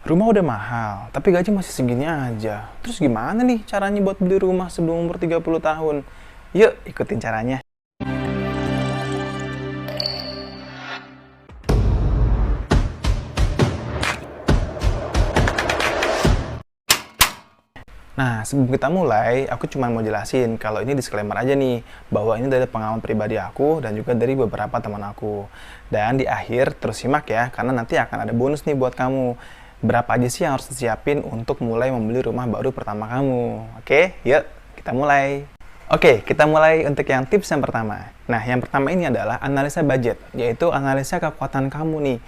Rumah udah mahal, tapi gaji masih segini aja. Terus gimana nih caranya buat beli rumah sebelum umur 30 tahun? Yuk, ikutin caranya. Nah, sebelum kita mulai, aku cuma mau jelasin kalau ini disclaimer aja nih, bahwa ini dari pengalaman pribadi aku dan juga dari beberapa teman aku. Dan di akhir terus simak ya, karena nanti akan ada bonus nih buat kamu. Berapa aja sih yang harus disiapin untuk mulai membeli rumah baru pertama kamu? Oke, yuk kita mulai. Oke, kita mulai untuk yang tips yang pertama. Nah, yang pertama ini adalah analisa budget, yaitu analisa kekuatan kamu nih.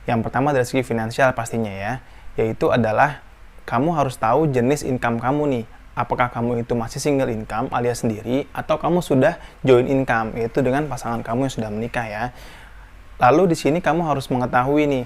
Yang pertama dari segi finansial pastinya ya, yaitu adalah kamu harus tahu jenis income kamu nih. Apakah kamu itu masih single income alias sendiri, atau kamu sudah joint income, yaitu dengan pasangan kamu yang sudah menikah ya. Lalu di sini kamu harus mengetahui nih,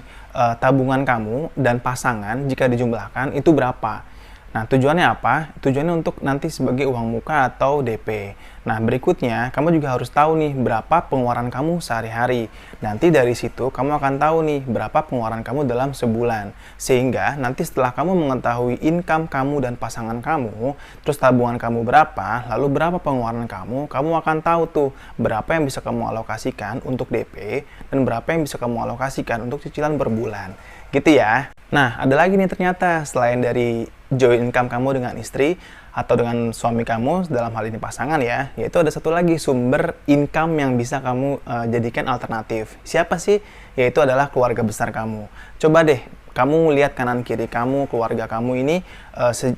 tabungan kamu dan pasangan jika dijumlahkan itu berapa. Nah, tujuannya apa? Tujuannya untuk nanti sebagai uang muka atau DP. Nah, berikutnya kamu juga harus tahu nih berapa pengeluaran kamu sehari-hari. Nanti dari situ kamu akan tahu nih berapa pengeluaran kamu dalam sebulan. Sehingga nanti setelah kamu mengetahui income kamu dan pasangan kamu, terus tabungan kamu berapa, lalu berapa pengeluaran kamu akan tahu tuh berapa yang bisa kamu alokasikan untuk DP dan berapa yang bisa kamu alokasikan untuk cicilan per bulan. Gitu ya. Nah, ada lagi nih ternyata selain dari joint income kamu dengan istri atau dengan suami kamu, dalam hal ini pasangan ya, yaitu ada satu lagi sumber income yang bisa kamu jadikan alternatif. Siapa sih? Yaitu adalah keluarga besar kamu. Coba deh kamu lihat kanan kiri kamu, keluarga kamu ini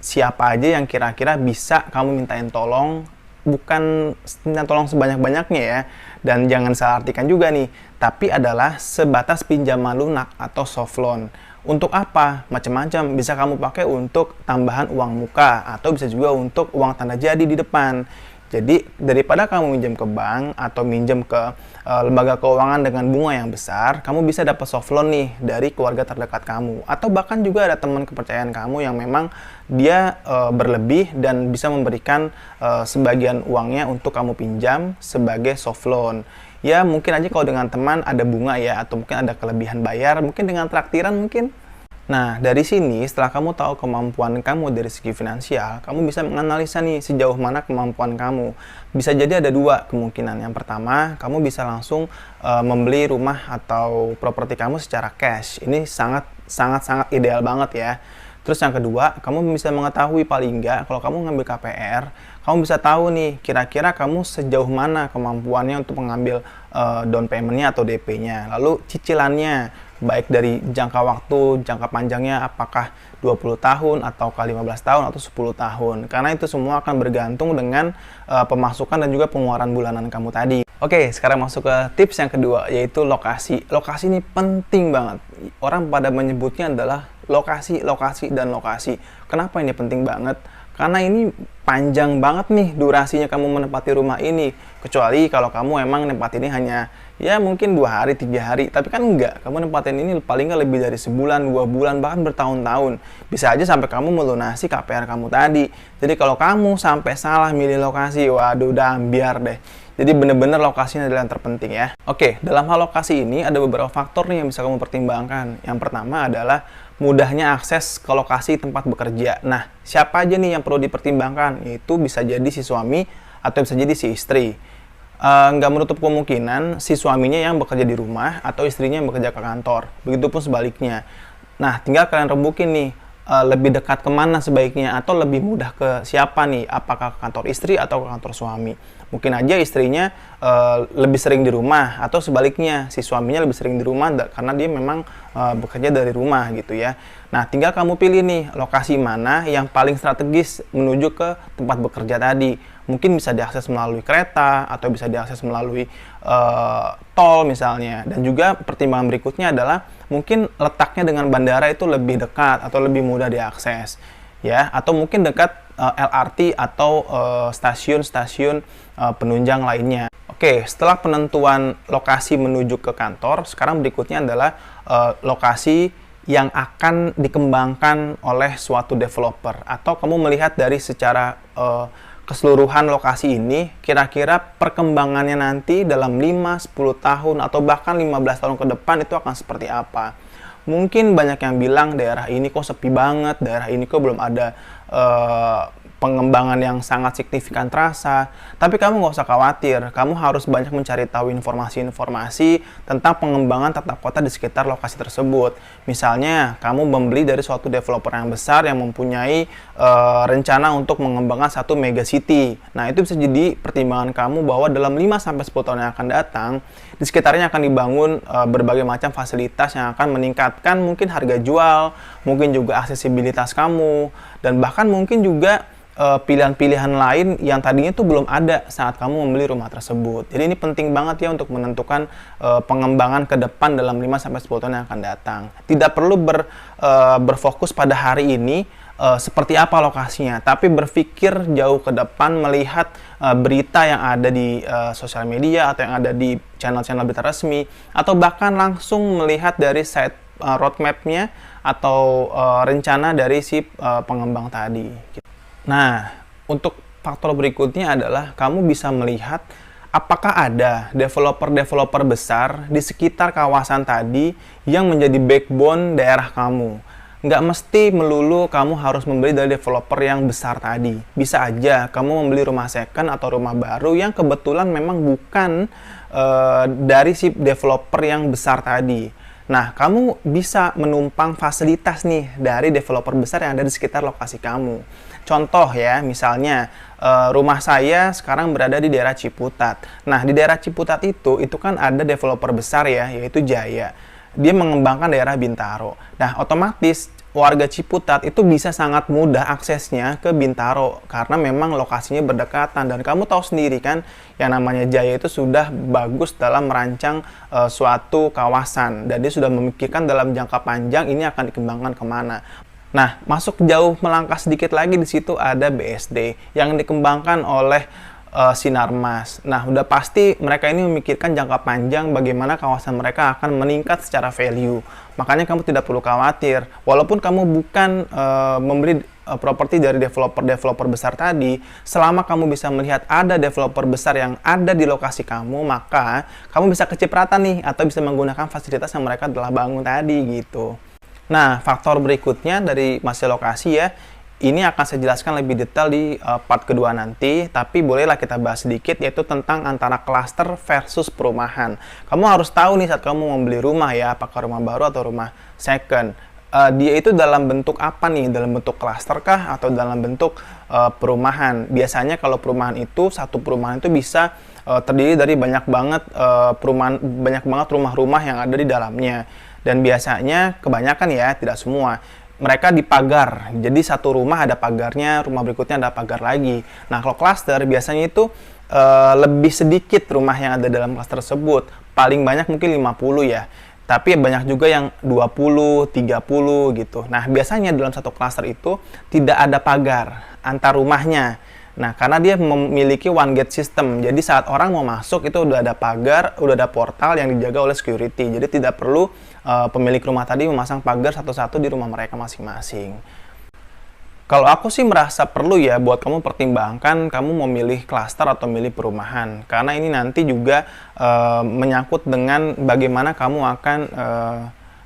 siapa aja yang kira-kira bisa kamu mintain tolong, bukan minta tolong sebanyak-banyaknya ya, dan jangan salah artikan juga nih, tapi adalah sebatas pinjaman lunak atau soft loan. Untuk apa? Macam-macam, bisa kamu pakai untuk tambahan uang muka atau bisa juga untuk uang tanda jadi di depan. Jadi daripada kamu minjem ke bank atau minjem ke lembaga keuangan dengan bunga yang besar, kamu bisa dapat soft loan nih dari keluarga terdekat kamu. Atau bahkan juga ada teman kepercayaan kamu yang memang dia berlebih dan bisa memberikan sebagian uangnya untuk kamu pinjam sebagai soft loan. Ya mungkin aja kalau dengan teman ada bunga ya, atau mungkin ada kelebihan bayar, mungkin dengan traktiran mungkin. Nah, dari sini setelah kamu tahu kemampuan kamu dari segi finansial, kamu bisa menganalisa nih sejauh mana kemampuan kamu. Bisa jadi ada dua kemungkinan. Yang pertama, kamu bisa langsung membeli rumah atau properti kamu secara cash. Ini sangat ideal banget ya. Terus yang kedua, kamu bisa mengetahui paling enggak kalau kamu ngambil KPR, kamu bisa tahu nih kira-kira kamu sejauh mana kemampuannya untuk mengambil down payment-nya atau DP-nya. Lalu cicilannya, baik dari jangka waktu, jangka panjangnya apakah 20 tahun atau 15 tahun atau 10 tahun. Karena itu semua akan bergantung dengan pemasukan dan juga pengeluaran bulanan kamu tadi. Oke, sekarang masuk ke tips yang kedua, yaitu lokasi. Lokasi ini penting banget. Orang pada menyebutnya adalah lokasi, lokasi, dan lokasi. Kenapa ini penting banget? Karena ini panjang banget nih durasinya kamu menempati rumah ini. Kecuali kalau kamu emang nempatin ini hanya ya mungkin 2 hari, 3 hari. Tapi kan enggak, kamu nempatin ini paling nggak lebih dari sebulan, 2 bulan, bahkan bertahun-tahun. Bisa aja sampai kamu melunasi KPR kamu tadi. Jadi kalau kamu sampai salah milih lokasi, waduh udah ambiar deh. Jadi bener-bener lokasinya adalah yang terpenting ya. Oke, dalam hal lokasi ini ada beberapa faktor nih yang bisa kamu pertimbangkan. Yang pertama adalah mudahnya akses ke lokasi tempat bekerja. Nah, siapa aja nih yang perlu dipertimbangkan? Yaitu bisa jadi si suami atau bisa jadi si istri. Nggak menutup kemungkinan si suaminya yang bekerja di rumah atau istrinya yang bekerja ke kantor. Begitupun sebaliknya. Nah, tinggal kalian rembukin nih, lebih dekat kemana sebaiknya atau lebih mudah ke siapa nih, apakah ke kantor istri atau ke kantor suami. Mungkin aja istrinya lebih sering di rumah atau sebaliknya si suaminya lebih sering di rumah karena dia memang bekerja dari rumah gitu ya. Nah, tinggal kamu pilih nih lokasi mana yang paling strategis menuju ke tempat bekerja tadi. Mungkin bisa diakses melalui kereta atau bisa diakses melalui tol misalnya. Dan juga pertimbangan berikutnya adalah mungkin letaknya dengan bandara itu lebih dekat atau lebih mudah diakses ya, atau mungkin dekat LRT atau stasiun-stasiun penunjang lainnya. Oke, setelah penentuan lokasi menuju ke kantor, sekarang berikutnya adalah lokasi yang akan dikembangkan oleh suatu developer, atau kamu melihat dari secara keseluruhan lokasi ini, kira-kira perkembangannya nanti dalam 5, 10 tahun atau bahkan 15 tahun ke depan itu akan seperti apa. Mungkin banyak yang bilang daerah ini kok sepi banget, daerah ini kok belum ada pengembangan yang sangat signifikan terasa. Tapi kamu nggak usah khawatir, kamu harus banyak mencari tahu informasi-informasi tentang pengembangan tata kota di sekitar lokasi tersebut. Misalnya, kamu membeli dari suatu developer yang besar yang mempunyai rencana untuk mengembangkan satu mega city. Nah, itu bisa jadi pertimbangan kamu bahwa dalam 5-10 tahun yang akan datang, di sekitarnya akan dibangun berbagai macam fasilitas yang akan meningkatkan mungkin harga jual, mungkin juga aksesibilitas kamu, dan bahkan mungkin juga pilihan-pilihan lain yang tadinya tuh belum ada saat kamu membeli rumah tersebut. Jadi ini penting banget ya untuk menentukan pengembangan ke depan dalam 5-10 tahun yang akan datang. Tidak perlu berfokus pada hari ini seperti apa lokasinya, tapi berpikir jauh ke depan, melihat berita yang ada di sosial media atau yang ada di channel-channel berita resmi, atau bahkan langsung melihat dari site roadmap-nya atau rencana dari si pengembang tadi. Nah, untuk faktor berikutnya adalah kamu bisa melihat apakah ada developer-developer besar di sekitar kawasan tadi yang menjadi backbone daerah kamu. Nggak mesti melulu kamu harus membeli dari developer yang besar tadi. Bisa aja kamu membeli rumah second atau rumah baru yang kebetulan memang bukan dari si developer yang besar tadi. Nah, kamu bisa menumpang fasilitas nih dari developer besar yang ada di sekitar lokasi kamu. Contoh ya, misalnya rumah saya sekarang berada di daerah Ciputat. Nah, di daerah Ciputat itu kan ada developer besar ya, yaitu Jaya. Dia mengembangkan daerah Bintaro. Nah, otomatis warga Ciputat itu bisa sangat mudah aksesnya ke Bintaro karena memang lokasinya berdekatan, dan kamu tahu sendiri kan yang namanya Jaya itu sudah bagus dalam merancang suatu kawasan, dan dia sudah memikirkan dalam jangka panjang ini akan dikembangkan kemana. Nah, masuk jauh melangkah sedikit lagi, di situ ada BSD yang dikembangkan oleh Sinarmas. Nah, udah pasti mereka ini memikirkan jangka panjang bagaimana kawasan mereka akan meningkat secara value. Makanya kamu tidak perlu khawatir. Walaupun kamu bukan membeli properti dari developer-developer besar tadi, selama kamu bisa melihat ada developer besar yang ada di lokasi kamu, maka kamu bisa kecipratan nih atau bisa menggunakan fasilitas yang mereka telah bangun tadi gitu. Nah, faktor berikutnya dari masih lokasi ya, ini akan saya jelaskan lebih detail di part kedua nanti, tapi bolehlah kita bahas sedikit, yaitu tentang antara klaster versus perumahan. Kamu harus tahu nih saat kamu membeli rumah ya, apakah rumah baru atau rumah second. Dia itu dalam bentuk apa nih? Dalam bentuk klaster kah atau dalam bentuk perumahan? Biasanya kalau perumahan itu, satu perumahan itu bisa terdiri dari banyak banget rumah-rumah yang ada di dalamnya. Dan biasanya kebanyakan ya, tidak semua, mereka dipagar. Jadi satu rumah ada pagarnya, rumah berikutnya ada pagar lagi. Nah, kalau klaster biasanya itu lebih sedikit rumah yang ada dalam klaster tersebut. Paling banyak mungkin 50 ya. Tapi banyak juga yang 20, 30 gitu. Nah, biasanya dalam satu klaster itu tidak ada pagar antar rumahnya. Nah, karena dia memiliki one gate system, jadi saat orang mau masuk itu udah ada pagar, udah ada portal yang dijaga oleh security. Jadi tidak perlu pemilik rumah tadi memasang pagar satu-satu di rumah mereka masing-masing. Kalau aku sih merasa perlu ya buat kamu pertimbangkan kamu memilih klaster atau milih perumahan. Karena ini nanti juga menyangkut dengan bagaimana kamu akan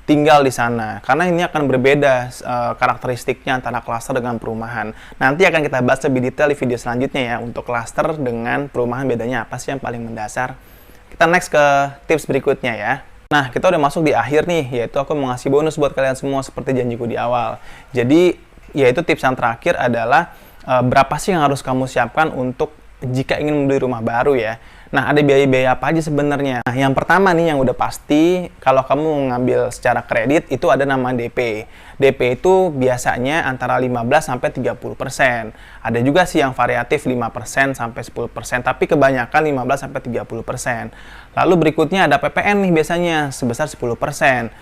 tinggal di sana, karena ini akan berbeda karakteristiknya antara klaster dengan perumahan. Nanti akan kita bahas lebih detail di video selanjutnya ya, untuk klaster dengan perumahan bedanya apa sih yang paling mendasar. Kita next ke tips berikutnya ya. Nah, kita udah masuk di akhir nih, yaitu aku mau ngasih bonus buat kalian semua seperti janjiku di awal. Jadi, yaitu tips yang terakhir adalah berapa sih yang harus kamu siapkan untuk jika ingin membeli rumah baru ya. Nah, ada biaya-biaya apa aja sebenarnya? Nah, yang pertama nih yang udah pasti, kalau kamu ngambil secara kredit itu ada nama DP. DP itu biasanya antara 15-30%. Ada juga sih yang variatif 5%-10%, tapi kebanyakan 15-30%. Lalu berikutnya ada PPN nih biasanya sebesar 10%.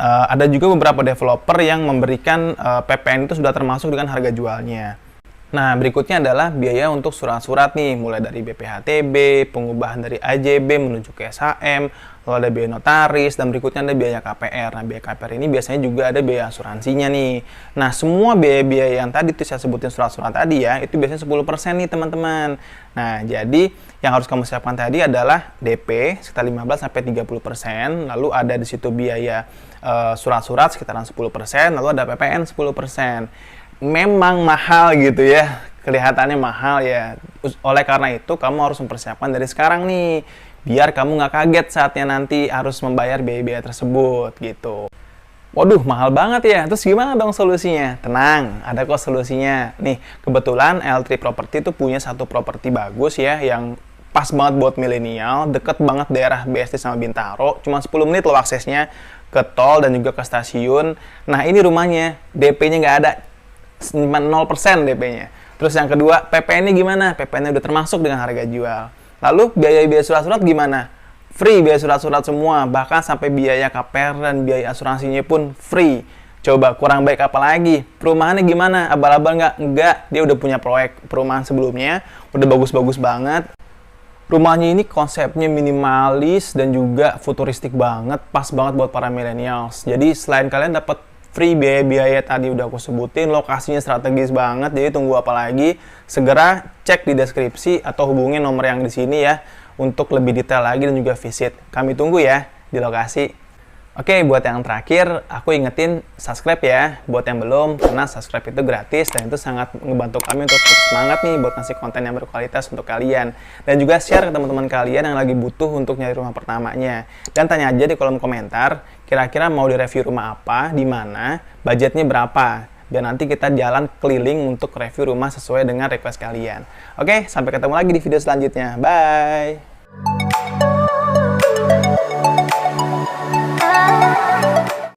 Ada juga beberapa developer yang memberikan PPN itu sudah termasuk dengan harga jualnya. Nah, berikutnya adalah biaya untuk surat-surat nih, mulai dari BPHTB, pengubahan dari AJB menuju ke SHM, lalu ada biaya notaris, dan berikutnya ada biaya KPR. Nah, biaya KPR ini biasanya juga ada biaya asuransinya nih. Nah, semua biaya-biaya yang tadi tuh saya sebutin surat-surat tadi ya, itu biasanya 10% nih teman-teman. Nah, jadi yang harus kamu siapkan tadi adalah DP sekitar 15-30%, lalu ada di situ biaya surat-surat sekitaran 10%, lalu ada PPN 10%. Memang mahal gitu ya, kelihatannya mahal ya. Oleh karena itu kamu harus mempersiapkan dari sekarang nih, biar kamu nggak kaget saatnya nanti harus membayar biaya-biaya tersebut gitu. Waduh, mahal banget ya. Terus gimana dong solusinya? Tenang, ada kok solusinya. Nih, kebetulan L3 Property tuh punya satu properti bagus ya, yang pas banget buat milenial, deket banget daerah BSD sama Bintaro, cuma 10 menit loh aksesnya ke tol dan juga ke stasiun. Nah, ini rumahnya, DP-nya nggak ada, 0% DP-nya. Terus yang kedua, PPN-nya gimana? PPN-nya udah termasuk dengan harga jual. Lalu biaya-biaya surat-surat gimana? Free biaya surat-surat semua, bahkan sampai biaya KPR dan biaya asuransinya pun free. Coba kurang baik apa lagi? Perumahannya gimana? Abal-abal nggak? Nggak, dia udah punya proyek perumahan sebelumnya, udah bagus-bagus banget. Rumahnya ini konsepnya minimalis dan juga futuristik banget, pas banget buat para millennials. Jadi selain kalian dapat free biaya-biaya tadi udah aku sebutin, lokasinya strategis banget, jadi tunggu apa lagi? Segera cek di deskripsi atau hubungi nomor yang di sini ya untuk lebih detail lagi dan juga visit. Kami tunggu ya di lokasi. Oke, buat yang terakhir, aku ingetin subscribe ya, buat yang belum, karena subscribe itu gratis dan itu sangat ngebantu kami untuk tetap semangat nih buat ngasih konten yang berkualitas untuk kalian. Dan juga share ke teman-teman kalian yang lagi butuh untuk nyari rumah pertamanya. Dan tanya aja di kolom komentar, kira-kira mau direview rumah apa, di mana, budgetnya berapa. Biar nanti kita jalan keliling untuk review rumah sesuai dengan request kalian. Oke, sampai ketemu lagi di video selanjutnya. Bye!